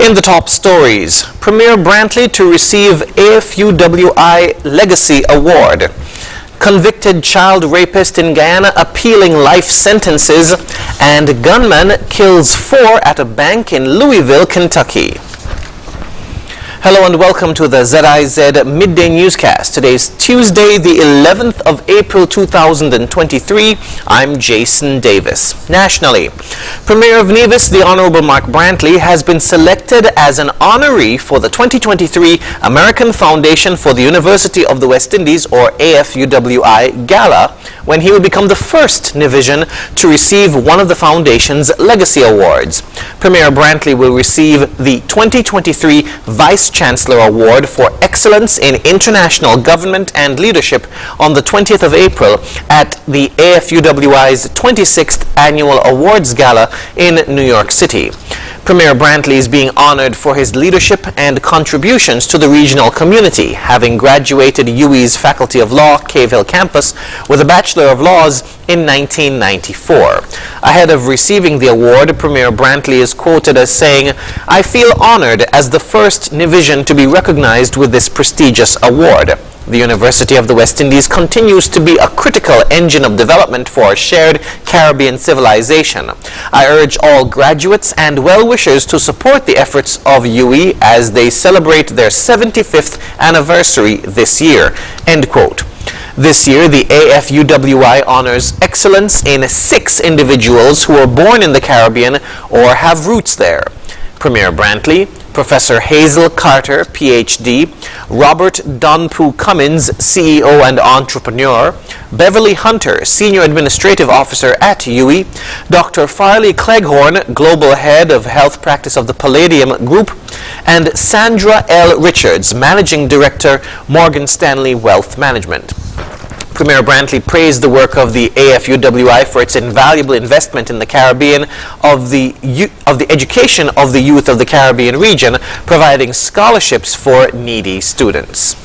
In the top stories, Premier Brantley to receive AFUWI Legacy Award. Convicted child rapist in Guyana appealing life sentences, and gunman kills 4 at a bank in Louisville, Kentucky. Hello and welcome to the ZIZ Midday Newscast. Today is Tuesday, the 11th of April 2023. I'm Jason Davis. Nationally, Premier of Nevis, the Honorable Mark Brantley, has been selected as an honoree for the 2023 American Foundation for the University of the West Indies, or AFUWI, Gala, when he will become the first Nevisian to receive one of the foundation's legacy awards. Premier Brantley will receive the 2023 Vice Chancellor Award for Excellence in International Government and Leadership on the 20th of April at the AFUWI's 26th Annual Awards Gala in New York City. Premier Brantley is being honored for his leadership and contributions to the regional community, having graduated UWI's Faculty of Law, Cave Hill campus, with a Bachelor of Laws in 1994. Ahead of receiving the award, Premier Brantley is quoted as saying, "I feel honored as the first Nevisian to be recognized with this prestigious award. The University of the West Indies continues to be a critical engine of development for a shared Caribbean civilization. I urge all graduates and well-wishers to support the efforts of UWI as they celebrate their 75th anniversary this year." End quote. This year, the AFUWI honors excellence in 6 individuals who were born in the Caribbean or have roots there. Premier Brantley, Professor Hazel Carter, PhD, Robert Donpu Cummins, CEO and entrepreneur, Beverly Hunter, Senior Administrative Officer at UWI, Dr. Farley Cleghorn, Global Head of Health Practice of the Palladium Group, and Sandra L. Richards, Managing Director, Morgan Stanley Wealth Management. Premier Brantley praised the work of the AFUWI for its invaluable investment in the Caribbean, of the education of the youth of the Caribbean region, providing scholarships for needy students.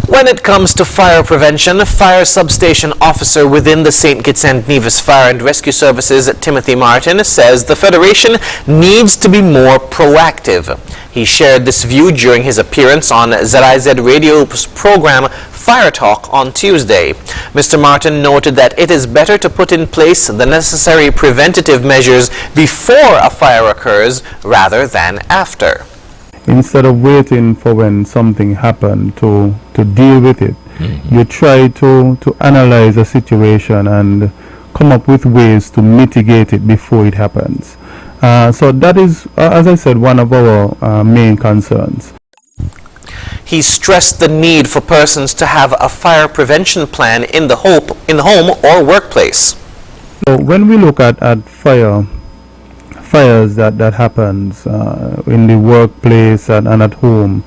When it comes to fire prevention, fire substation officer within the St. Kitts and Nevis Fire and Rescue Services, Timothy Martin, says the Federation needs to be more proactive. He shared this view during his appearance on ZIZ Radio's program Fire Talk on Tuesday. Mr. Martin noted that it is better to put in place the necessary preventative measures before a fire occurs rather than after. Instead of waiting for when something happened to deal with it, you try to analyze a situation and come up with ways to mitigate it before it happens. So that is, as I said, one of our main concerns. He stressed the need for persons to have a fire prevention plan in the home or workplace. So when we look at fires that happens in the workplace and at home,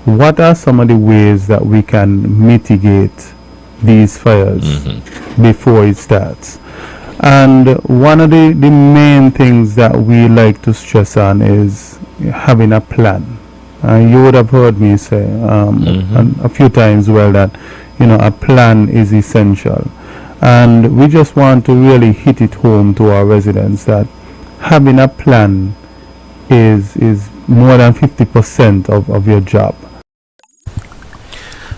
what are some of the ways that we can mitigate these fires before it starts? And one of the main things that we like to stress on is having a plan. You would have heard me say a few times that a plan is essential, and we just want to really hit it home to our residents that having a plan is more than 50% of your job.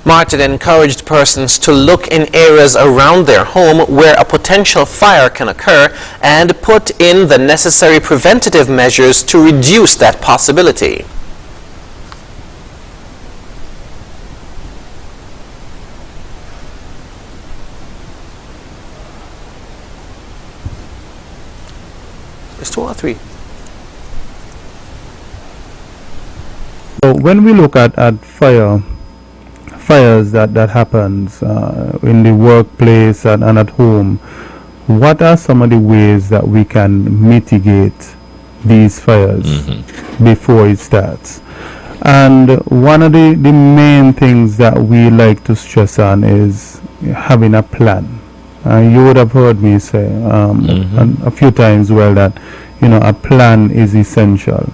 Martin encouraged persons to look in areas around their home where a potential fire can occur and put in the necessary preventative measures to reduce that possibility. There's 2 or 3. So when we look at fires that happens in the workplace and at home, what are some of the ways that we can mitigate these fires before it starts? And one of the main things that we like to stress on is having a plan. You would have heard me say a few times that a plan is essential,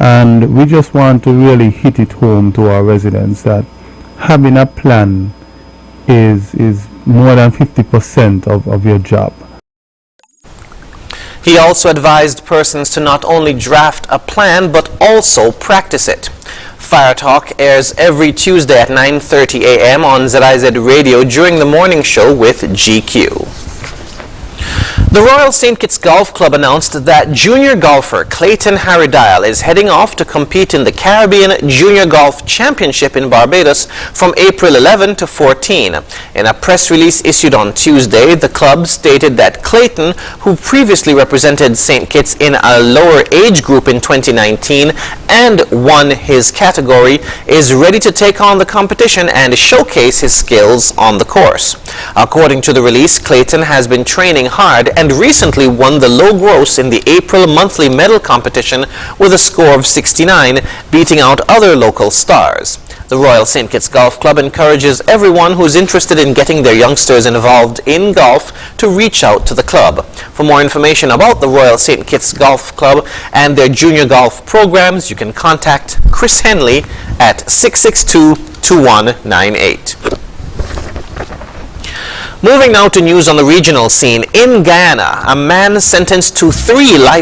and we just want to really hit it home to our residents that having a plan is more than 50% of your job. He also advised persons to not only draft a plan but also practice it. Fire Talk airs every Tuesday at 9:30 a.m. on ZIZ Radio during the morning show with GQ. The Royal St. Kitts Golf Club announced that junior golfer Clayton Harry-Dial is heading off to compete in the Caribbean Junior Golf Championship in Barbados from April 11 to 14. In a press release issued on Tuesday, the club stated that Clayton, who previously represented St. Kitts in a lower age group in 2019 and won his category, is ready to take on the competition and showcase his skills on the course. According to the release, Clayton has been training hard and recently won the low gross in the April monthly medal competition with a score of 69, beating out other local stars. The Royal St. Kitts Golf Club encourages everyone who's interested in getting their youngsters involved in golf to reach out to the club. For more information about the Royal St. Kitts Golf Club and their junior golf programs, you can contact Chris Henley at 662-2198. Moving now to news on the regional scene. In Guyana, a man sentenced to 3 life